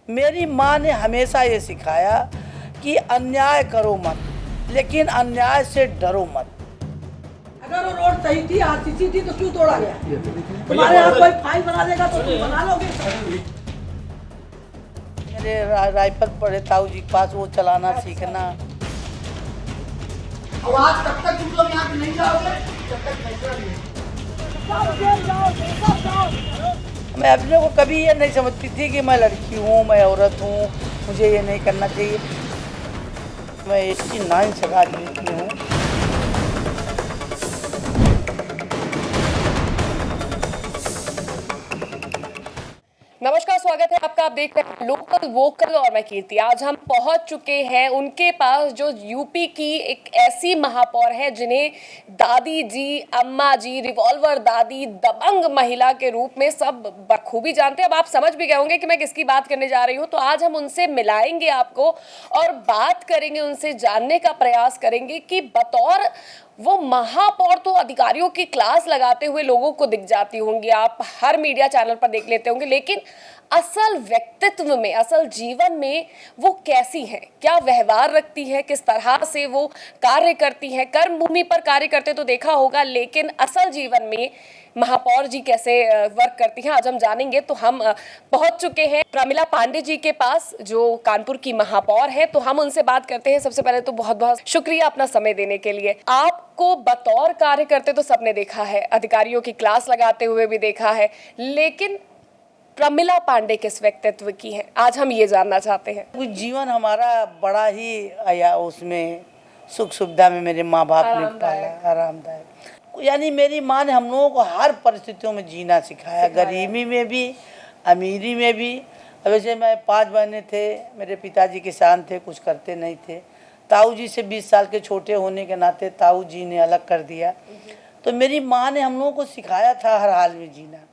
मेरी माँ ने हमेशा ये सिखाया कि अन्याय करो मत, लेकिन अन्याय से डरो मत। अगर वो रोड सही थी, आरसीसी थी, तो क्यों तोड़ा गया? तुम्हारे यहाँ कोई फाइल बना देगा तो तुम बना लोगे। मेरे राइफल पड़े ताऊ जी के पास, वो चलाना सीखना। अब आज तब तक तुम लोग यहाँ पे नहीं जाओगे जब तक फैसला नहीं। मैं अपने को कभी ये नहीं समझती थी कि मैं लड़की हूँ, मैं औरत हूँ, मुझे ये नहीं करना चाहिए। मैं 89 से राजनीति हूँ। नमस्कार, स्वागत है आपका। आप देख रहे हैं लोकल वोकल और मैं कीर्ति। आज हम पहुंच चुके हैं उनके पास जो यूपी की एक ऐसी महापौर है जिन्हें दादी जी, अम्मा जी, रिवॉल्वर दादी, दबंग महिला के रूप में सब बखूबी जानते हैं। अब आप समझ भी गए होंगे कि मैं किसकी बात करने जा रही हूँ। तो आज हम उनसे मिलाएंगे आपको और बात करेंगे, उनसे जानने का प्रयास करेंगे कि बतौर वो महापौर तो अधिकारियों की क्लास लगाते हुए लोगों को दिख जाती होंगी, आप हर मीडिया चैनल पर देख लेते होंगे, लेकिन असल व्यक्तित्व में, असल जीवन में वो कैसी है, क्या व्यवहार रखती है, किस तरह से वो कार्य करती है। कर्म भूमि पर कार्य करते तो देखा होगा, लेकिन असल जीवन में महापौर जी कैसे वर्क करती हैं, आज हम जानेंगे। तो हम पहुंच चुके हैं प्रमिला पांडे जी के पास जो कानपुर की महापौर है। तो हम उनसे बात करते हैं। सबसे पहले तो बहुत बहुत शुक्रिया अपना समय देने के लिए। आपको बतौर कार्य करते तो सबने देखा है, अधिकारियों की क्लास लगाते हुए भी देखा है, लेकिन प्रमिला पांडे किस व्यक्तित्व की है, आज हम ये जानना चाहते हैं। कुछ जीवन हमारा बड़ा ही आया, उसमें सुख सुविधा में मेरे माँ बाप ने पाला, आरामदायक। यानी मेरी माँ ने हम लोगों को हर परिस्थितियों में जीना सिखाया, गरीबी में भी, अमीरी में भी। अब वैसे मैं 5 बहने थे, मेरे पिताजी किसान थे, कुछ करते नहीं थे। ताऊ जी से 20 साल के छोटे होने के नाते ताऊ जी ने अलग कर दिया। तो मेरी माँ ने हम लोगों को सिखाया था हर हाल में जीना,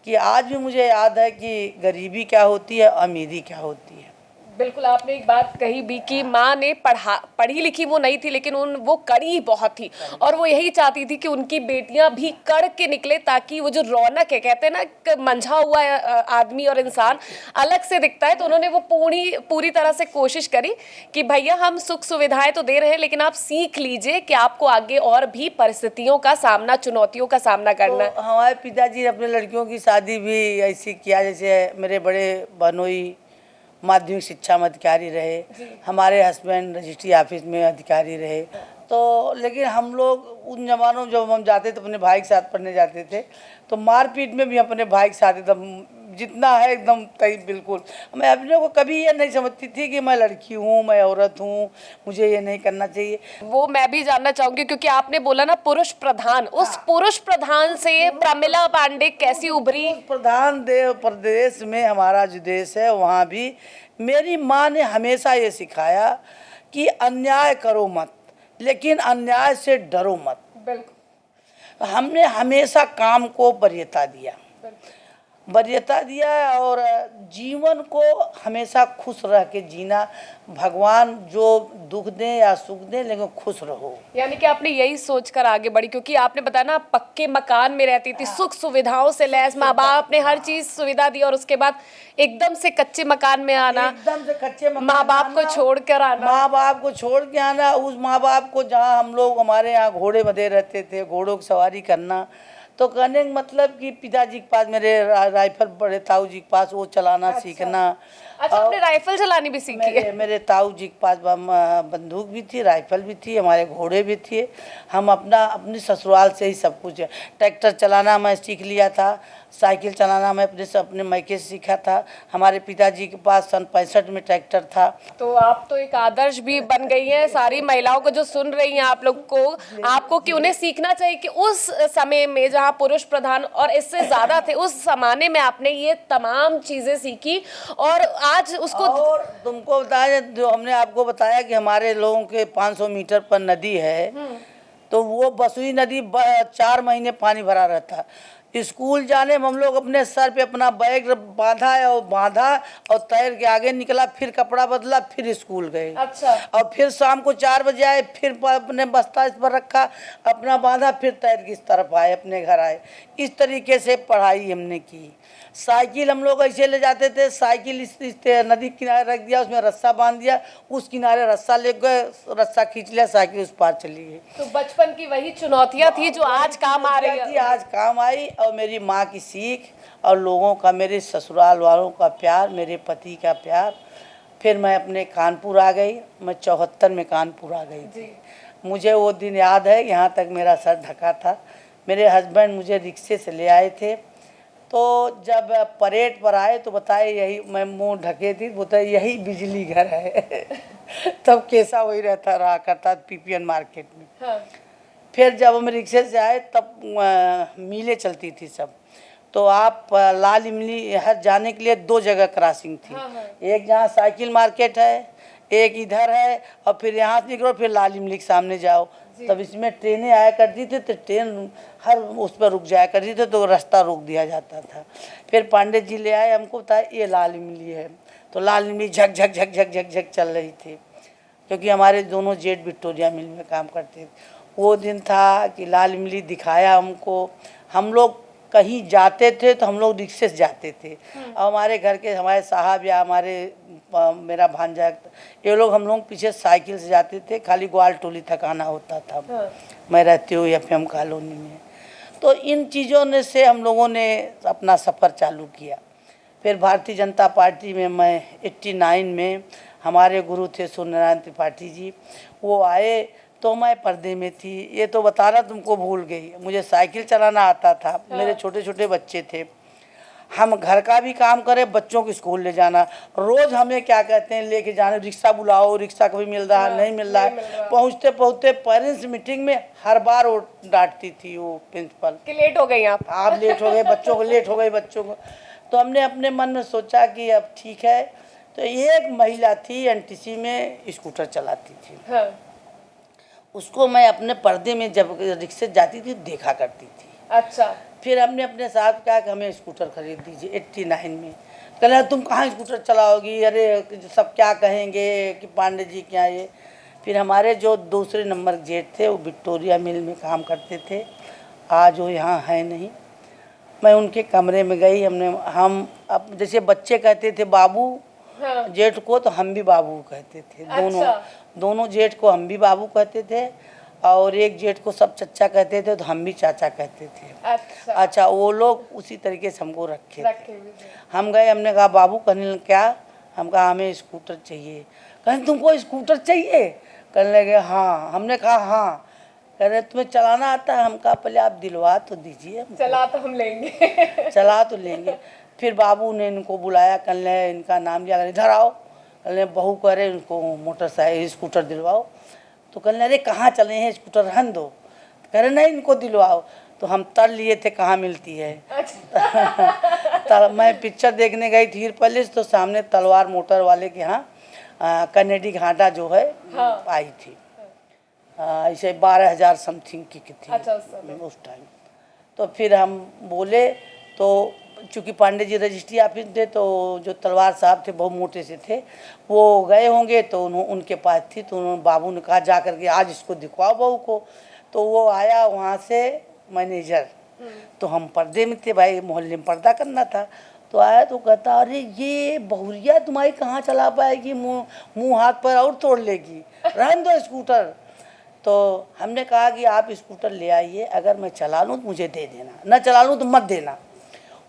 कि आज भी मुझे याद है कि गरीबी क्या होती है, अमीरी क्या होती है। बिल्कुल, आपने एक बात कही भी कि माँ ने पढ़ी लिखी वो नहीं थी, लेकिन वो कड़ी बहुत थी और वो यही चाहती थी कि उनकी बेटियां भी कड़ के निकले, ताकि वो जो रौनक है, कहते हैं ना, मंझा हुआ आदमी और इंसान अलग से दिखता है। तो उन्होंने वो पूरी तरह से कोशिश करी कि भैया हम सुख सुविधाएं तो दे रहे हैं, लेकिन आप सीख लीजिए कि आपको आगे और भी परिस्थितियों का सामना, चुनौतियों का सामना करना है। तो हमारे पिताजी ने अपने लड़कियों की शादी भी ऐसी किया, जैसे मेरे बड़े बहनोई माध्यमिक शिक्षा में अधिकारी रहे, हमारे हस्बैंड रजिस्ट्री ऑफिस में अधिकारी रहे। तो लेकिन हम लोग उन जमानों में जब हम जाते थे अपने भाई के साथ पढ़ने जाते थे, तो मारपीट में भी अपने भाई के साथ एकदम जितना है एकदम तय बिल्कुल। मैं अपने को कभी ये नहीं समझती थी कि मैं लड़की हूँ, मैं औरत हूँ, मुझे ये नहीं करना चाहिए। वो मैं भी जानना चाहूंगी, क्योंकि आपने बोला ना पुरुष प्रधान, उस पुरुष प्रधान से प्रमिला पांडे कैसी उभरी? प्रधान देव प्रदेश में हमारा जो देश है, वहाँ भी मेरी माँ ने हमेशा ये सिखाया कि अन्याय करो मत, लेकिन अन्याय से डरो मत। बिल्कुल, हमने हमेशा काम को वरीयता दिया और जीवन को हमेशा खुश रह के जीना। भगवान जो दुख दें या सुख दें, लेकिन खुश रहो। यानी कि आपने यही सोचकर आगे बढ़ी, क्योंकि आपने बताया ना पक्के मकान में रहती थी, सुख सुविधाओं से लैस, माँ बाप ने हर चीज सुविधा दी, और उसके बाद एकदम से कच्चे मकान में आना, एकदम से कच्चे मकान, माँ बाप को छोड़ कर आना, माँ बाप को छोड़ के आना। उस माँ बाप को जहाँ हम लोग, हमारे यहाँ घोड़े बंधे रहते थे, घोड़ों की सवारी करना। तो कहने का मतलब कि पिताजी के पास मेरे राइफल पड़े, ताऊ जी के पास वो चलाना सीखना। अच्छा, आपने राइफल चलानी भी सीखी है? मेरे ताऊ जी के पास बंदूक भी थी, राइफल भी थी, हमारे घोड़े भी थे। हम अपनी ससुराल से ही सब कुछ, ट्रैक्टर चलाना मैं सीख लिया था, साइकिल चलाना मैं अपने मायके से सीखा था। हमारे पिताजी के पास सन 65 में ट्रैक्टर था। तो आप तो एक आदर्श भी बन गई हैं सारी महिलाओं को जो सुन रही हैं आप लोग को, आपको कि उन्हें सीखना चाहिए कि उस समय में जहां पुरुष प्रधान और इससे ज्यादा थे, उस जमाने में आपने ये तमाम चीजें सीखी और आज उसको। और तुमको बताया, जो हमने आपको बताया कि हमारे लोगों के 500 मीटर पर नदी है, तो वो बसुई नदी 4 महीने पानी भरा रहता। स्कूल जाने में हम लोग अपने सर पे अपना बैग बांधा और तैर के आगे निकला, फिर कपड़ा बदला, फिर स्कूल गए। अच्छा। और फिर शाम को 4 बजे आए, फिर अपने बस्ता इस पर रखा, अपना बांधा, फिर तैर के इस तरफ आए, अपने घर आए। इस तरीके से पढ़ाई हमने की। साइकिल हम लोग ऐसे ले जाते थे, साइकिल इस नदी किनारे रख दिया, उसमें रस्सा बांध दिया, उस किनारे रस्सा ले गए, रस्सा खींच लिया, साइकिल उस पार चली गई। तो बचपन की वही चुनौतियां थी जो आज काम आ रही है। आज काम आई, और मेरी माँ की सीख और लोगों का, मेरे ससुराल वालों का प्यार, मेरे पति का प्यार। फिर मैं अपने कानपुर आ गई। मैं 74 में कानपुर आ गई थी। मुझे वो दिन याद है, यहाँ तक मेरा सर ढका था। मेरे हस्बैंड मुझे रिक्शे से ले आए थे। तो जब परेड पर आए तो बताए यही, मैं मुंह ढके थी, बताए यही बिजली घर है। तब कैसा वही रहा करता पीपीएन मार्केट में। हाँ। फिर जब हम रिक्शे से आए तब मिलें चलती थी सब। तो आप लाल इमली हर जाने के लिए 2 जगह क्रॉसिंग थी। एक जहाँ साइकिल मार्केट है, एक इधर है, और फिर यहाँ से निकलो फिर लाल इमली के सामने जाओ। तब इसमें ट्रेनें आया करती थी, तो ट्रेन हर उस पर रुक जाया करती थी, तो रास्ता रोक दिया जाता था। फिर पांडे जी ले आए, हमको बताया ये लाल इमली है। तो लाल इमली झक झक झक झक झक झक चल रही थी, क्योंकि हमारे दोनों जेठ विक्टोरिया मिल में काम करते थे। वो दिन था कि लाल इमली दिखाया हमको। हम लोग कहीं जाते थे तो हम लोग रिक्शे से जाते थे, और हमारे घर के हमारे साहब या मेरा भांजा, ये लोग हम लोग पीछे साइकिल से जाते थे। खाली ग्वाल टोली तक आना होता था। मैं रहती हूँ एफएम कॉलोनी में। तो इन चीज़ों ने से हम लोगों ने अपना सफ़र चालू किया। फिर भारतीय जनता पार्टी में मैं 89 में, हमारे गुरु थे सूर्यनारायण त्रिपाठी जी, वो आए तो मैं पर्दे में थी। ये तो बताना तुमको भूल गई, मुझे साइकिल चलाना आता था। मेरे छोटे छोटे बच्चे थे, हम घर का भी काम करें, बच्चों को स्कूल ले जाना। रोज़ हमें क्या कहते हैं, लेके जाने, रिक्शा बुलाओ, रिक्शा कभी मिल रहा नहीं मिल रहा है। पहुँचते पहुँचते पेरेंट्स मीटिंग में हर बार वो डांटती थी, वो प्रिंसिपल कि लेट हो गई आप लेट हो गए, बच्चों को लेट हो गए बच्चों को। तो हमने अपने मन में सोचा कि अब ठीक है। तो एक महिला थी एनटीसी में, स्कूटर चलाती थी। हाँ। उसको मैं अपने पर्दे में जब रिक्शे जाती थी देखा करती थी। अच्छा। फिर हमने अपने साथ कहा कि हमें स्कूटर खरीद दीजिए। 89 में कहला तुम कहाँ स्कूटर चलाओगी, अरे सब क्या कहेंगे कि पांडे जी क्या ये। फिर हमारे जो दूसरे नंबर जेठ थे, वो विक्टोरिया मिल में काम करते थे, आज वो यहाँ है नहीं। मैं उनके कमरे में गई। हम अब जैसे बच्चे कहते थे बाबू, हाँ। जेठ को तो हम भी बाबू कहते थे। दोनों जेठ को हम भी बाबू कहते थे, और एक जेठ को सब चचा कहते थे, तो हम भी चाचा कहते थे। अच्छा, वो लोग उसी तरीके से हमको रखे थे। हम गए, हमने कहा बाबू, कहने क्या? हम कहा हमें स्कूटर चाहिए। कहने तुमको स्कूटर चाहिए? कहने लगे हाँ। हमने कहा हाँ। कह रहे तुम्हें चलाना आता है? हम कहा पहले आप दिलवा तो दीजिए। चला तो हम लेंगे। चला तो लेंगे। फिर बाबू ने इनको बुलाया, कहने इनका नाम लिया, इधर आओ। कहने बहू कह रहे इनको मोटरसाइकिल स्कूटर दिलवाओ। तो कहने अरे कहाँ चले हैं, स्कूटर रहन दो। कह रहे नहीं इनको दिलवाओ। तो हम तर लिए थे कहाँ मिलती है। मैं पिक्चर देखने गई थी पैलेस, तो सामने तलवार मोटर वाले के यहाँ कनेडी घाटा जो है आई थी। ऐसे 12,000 समथिंग की थी। अच्छा, उस टाइम। तो फिर हम बोले, तो चूँकि पांडे जी रजिस्ट्री ऑफिस थे, तो जो तलवार साहब थे बहुत मोटे से थे, वो गए होंगे, तो उनके पास थी। तो उन्होंने बाबू ने कहा जा करके आज इसको दिखवाओ बहू को। तो वो आया वहाँ से मैनेजर। तो हम पर्दे में थे भाई, मोहल्ले में पर्दा करना था। तो आया तो कहता अरे ये बहुरिया तुम्हारी कहाँ चला पाएगी, मुँह हाथ पर और तोड़ लेगी, रहने दो स्कूटर। तो हमने कहा कि आप स्कूटर ले आइए, अगर मैं चला लूँ तो मुझे दे देना, न चला लूँ तो मत देना।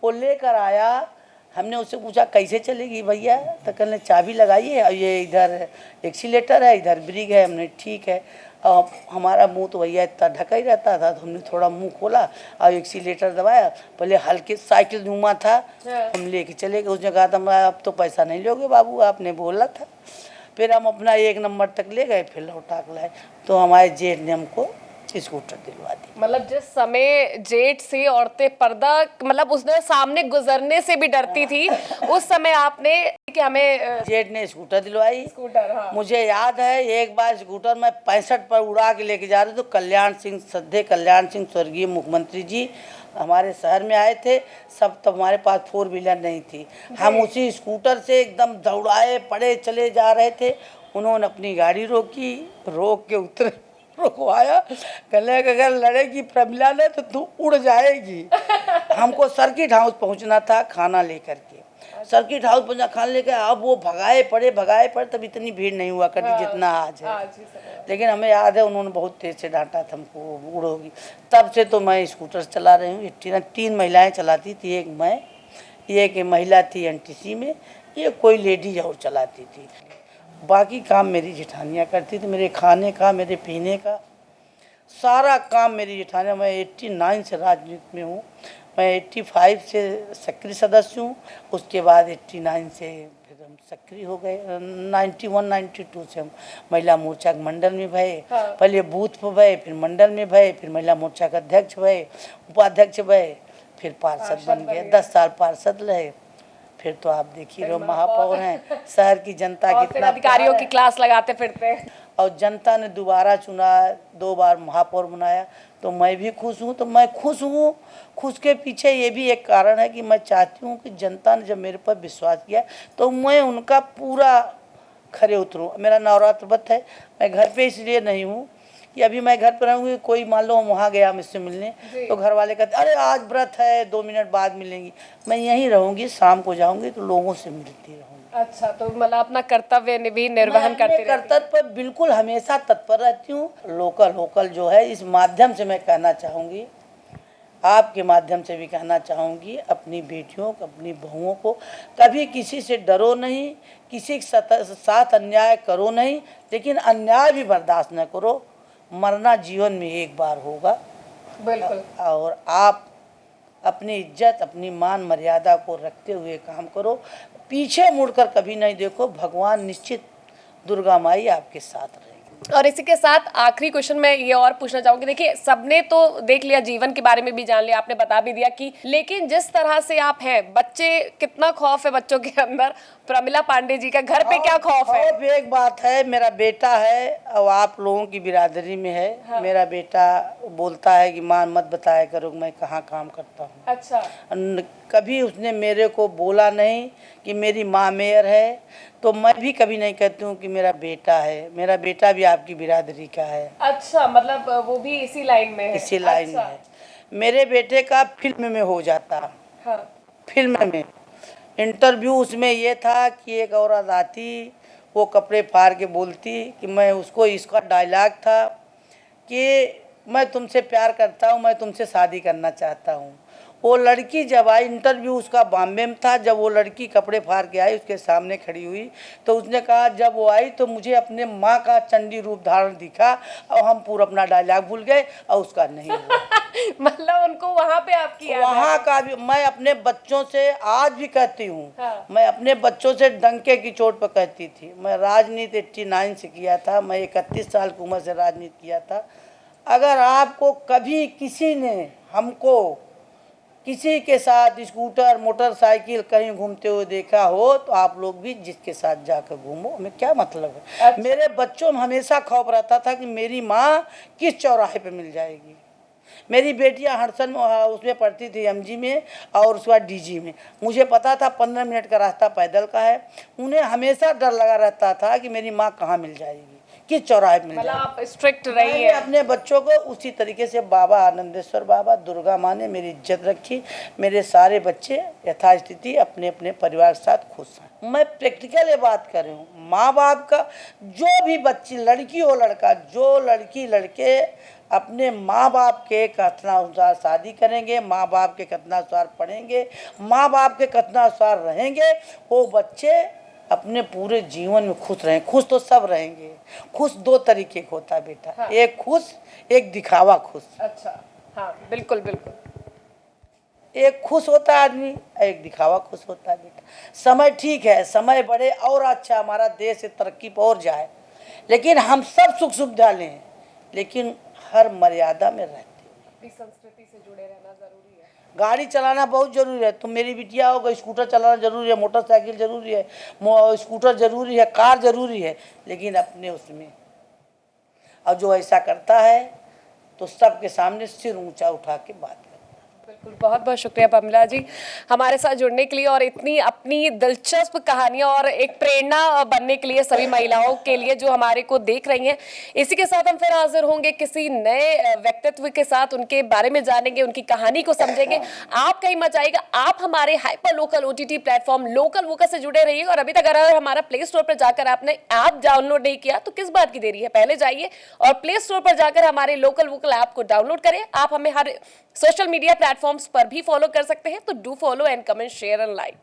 वो लेकर आया। हमने उससे पूछा कैसे चलेगी भैया? तो कहने चाबी लगाइए, और ये इधर एक्सीलेटर है, इधर ब्रेक है। हमने ठीक है। और हमारा मुंह तो भैया इतना ढका ही रहता था, तो हमने थोड़ा मुंह खोला और एक्सीलेटर दबाया। पहले हल्के साइकिल घूमा था, हम लेके चले गए। उसने कहा था अब तो पैसा नहीं लोगे बाबू, आपने बोला था। फिर हम अपना 1 नंबर तक ले गए, फिर लौटा के लाए। तो हमारे जेठ ने हमको स्कूटर दिलवा दी। मतलब जिस समय जेठ से औरतें पर्दा, मतलब उसने सामने गुजरने से भी डरती थी, उस समय आपने कि हमें जेठ ने स्कूटर दिलवाई। स्कूटर, हाँ। मुझे याद है एक बार स्कूटर मैं 65 पर उड़ा के लेके जा रहे, तो कल्याण सिंह, श्रद्धेय कल्याण सिंह स्वर्गीय मुख्यमंत्री जी हमारे शहर में आए थे सब, तब हमारे पास 4 व्हीलर नहीं थी। हम उसी स्कूटर से एकदम दौड़ाए पड़े चले जा रहे थे। उन्होंने अपनी गाड़ी रोकी, रोक के उतरे, रुकवाया, कहने कि अगर लड़ेगी प्रमिला ने तो तू उड़ जाएगी। हमको सर्किट हाउस पहुंचना था खाना लेकर के। सर्किट हाउस पहुंचा खाना लेकर, अब वो भगाए पड़े तब इतनी भीड़ नहीं हुआ करती जितना आज है। लेकिन हमें याद है उन्होंने बहुत तेज से डांटा था हमको, उड़ोगी। तब से तो मैं स्कूटर चला रही हूँ। 3 महिलाएं चलाती थी, एक मैं, एक महिला थी एनटीसी में, ये कोई लेडीज और चलाती थी। बाकी काम मेरी जेठानियाँ करती थी, मेरे खाने का, मेरे पीने का सारा काम मेरी जेठानियाँ। मैं 89 से राजनीति में हूँ। मैं 85 से सक्रिय सदस्य हूँ, उसके बाद 89 से फिर हम सक्रिय हो गए। 91-92 से हम महिला मोर्चा के मंडल में भये। पहले बूथ पर भये, फिर मंडल में भये, फिर महिला मोर्चा का अध्यक्ष भये, उपाध्यक्ष भये, फिर पार्षद बन गए। 10 साल पार्षद रहे। फिर तो आप देखिए रहो महापौर हैं। शहर की जनता कितना अधिकारियों की क्लास लगाते फिरते, और जनता ने दोबारा चुना, 2 बार महापौर बनाया, तो मैं भी खुश हूँ। तो मैं खुश हूँ, खुश के पीछे ये भी एक कारण है कि मैं चाहती हूँ कि जनता ने जब मेरे पर विश्वास किया तो मैं उनका पूरा खरे उतरूँ। मेरा नवरात्र व्रत है, मैं घर पे इसलिए नहीं हूँ कि अभी मैं घर पर रहूँगी, कोई मान लो वहाँ गया मुझसे मिलने तो घर वाले कहते अरे आज व्रत है 2 मिनट बाद मिलेंगी। मैं यहीं रहूँगी, शाम को जाऊँगी तो लोगों से मिलती रहूँगी। अच्छा, तो मतलब अपना कर्तव्य भी निर्वहन करते कर्तव्य पर बिल्कुल हमेशा तत्पर रहती हूँ। लोकल जो है, इस माध्यम से मैं कहना चाहूँगी, आपके माध्यम से भी कहना चाहूँगी, अपनी बेटियों को, अपनी बहुओं को कभी किसी से डरो नहीं, किसी के साथ अन्याय करो नहीं, लेकिन अन्याय भी बर्दाश्त न करो। मरना जीवन में एक बार होगा। बिल्कुल। और आप अपनी इज्जत, अपनी मान मर्यादा को रखते हुए काम करो, पीछे मुड़कर कभी नहीं देखो। भगवान निश्चित, दुर्गा माई आपके साथ रहेगी। और इसी के साथ आखिरी क्वेश्चन मैं ये और पूछना चाहूंगी, देखिए सबने तो देख लिया, जीवन के बारे में भी जान लिया, आपने बता भी दिया कि, लेकिन जिस तरह से आप हैं, बच्चे, कितना खौफ है बच्चों के अंदर, प्रमिला पांडे जी का घर पे क्या खौफ है? खौफ एक बात है, मेरा बेटा है और आप लोगों की बिरादरी में है। हाँ। मेरा बेटा बोलता है कि मां मत बताया करो मैं कहाँ काम करता हूँ। अच्छा। कभी उसने मेरे को बोला नहीं कि मेरी माँ मेयर है, तो मैं भी कभी नहीं कहती हूँ कि मेरा बेटा है। मेरा बेटा भी आपकी बिरादरी का है। अच्छा, मतलब वो भी इसी लाइन में है? इसी लाइन में है। मेरे बेटे का फिल्म में हो जाता। हाँ। फिल्म में इंटरव्यू उसमें ये था कि एक औरत आती, वो कपड़े फाड़ के बोलती कि मैं उसको, इसका डायलॉग था कि मैं तुमसे प्यार करता हूँ, मैं तुमसे शादी करना चाहता हूँ। वो लड़की जब आई, इंटरव्यू उसका बॉम्बे में था, जब वो लड़की कपड़े फाड़ के आई उसके सामने खड़ी हुई तो उसने कहा, जब वो आई तो मुझे अपने माँ का चंडी रूप धारण दिखा और हम पूरा अपना डायलॉग भूल गए और उसका नहीं हुआ। मतलब उनको वहाँ पे आपकी वहाँ का भी मैं अपने बच्चों से आज भी कहती हूँ। हाँ। मैं अपने बच्चों से डंके की चोट पर कहती थी। मैं राजनीति 89 से किया था, मैं 31 साल की उम्र से राजनीति किया था। अगर आपको कभी किसी ने हमको किसी के साथ स्कूटर मोटरसाइकिल कहीं घूमते हुए देखा हो तो आप लोग भी जिसके साथ जाकर घूमो, हमें क्या मतलब है। अच्छा। मेरे बच्चों में हमेशा खौफ रहता था कि मेरी माँ किस चौराहे पे मिल जाएगी। मेरी बेटियां हडसन में उसमें पढ़ती थी, एमजी में, और उसके बाद डीजी में। मुझे पता था 15 मिनट का रास्ता पैदल का है। उन्हें हमेशा डर लगा रहता था कि मेरी माँ कहाँ मिल जाएगी, किस चौराहे मिल जाएगी। आप स्ट्रिक्ट रही है। अपने बच्चों को उसी तरीके से बाबा आनंदेश्वर बाबा, दुर्गा माँ ने मेरी इज्जत रखी। मेरे सारे बच्चे यथास्थिति अपने अपने परिवार के साथ खुश हैं। मैं प्रैक्टिकल ये बात कर रही हूँ। माँ बाप का जो भी बच्ची, लड़की हो लड़का, जो लड़की लड़के अपने माँ बाप के कथनानुसार शादी करेंगे, माँ बाप के कथनानुसार पढ़ेंगे, माँ बाप के कथनानुसार रहेंगे, वो बच्चे अपने पूरे जीवन में खुश रहें। खुश तो सब रहेंगे। खुश 2 तरीके का होता है बेटा। हाँ। एक खुश, एक दिखावा खुश। अच्छा, हाँ बिल्कुल बिल्कुल। एक खुश होता है आदमी, एक दिखावा खुश होता है बेटा। समय ठीक है, समय बढ़े और अच्छा, हमारा देश तरक्की पर और जाए, लेकिन हम सब सुख सुविधा लें, लेकिन हर मर्यादा में रहते हैं। संस्कृति से जुड़े रहना जरूरी है। गाड़ी चलाना बहुत जरूरी है। तुम मेरी बिटिया होगा, स्कूटर चलाना जरूरी है, मोटरसाइकिल जरूरी है, स्कूटर जरूरी है, कार जरूरी है, लेकिन अपने उसमें। और जो ऐसा करता है तो सबके सामने सिर ऊंचा उठा के बात करता है। बिल्कुल, बहुत बहुत शुक्रिया पमिला जी हमारे साथ जुड़ने के लिए और इतनी अपनी दिलचस्प कहानियां और एक प्रेरणा बनने के लिए सभी महिलाओं के लिए जो हमारे को देख रही हैं। इसी के साथ हम फिर हाजिर होंगे किसी नए व्यक्तित्व के साथ, उनके बारे में जानेंगे, उनकी कहानी को समझेंगे। आप कहीं मत जाइएगा, आप हमारे hyper local OTT platform local vocal से जुड़े रहिए। और अभी तक अगर हमारा प्ले स्टोर पर जाकर आपने ऐप डाउनलोड नहीं किया तो किस बात की देरी है, पहले जाइए और प्ले स्टोर पर जाकर हमारे लोकल वोकल ऐप को डाउनलोड करें। आप हमें हर सोशल मीडिया प्लेटफॉर्म्स पर भी फॉलो कर सकते हैं, तो do follow and comment share and like.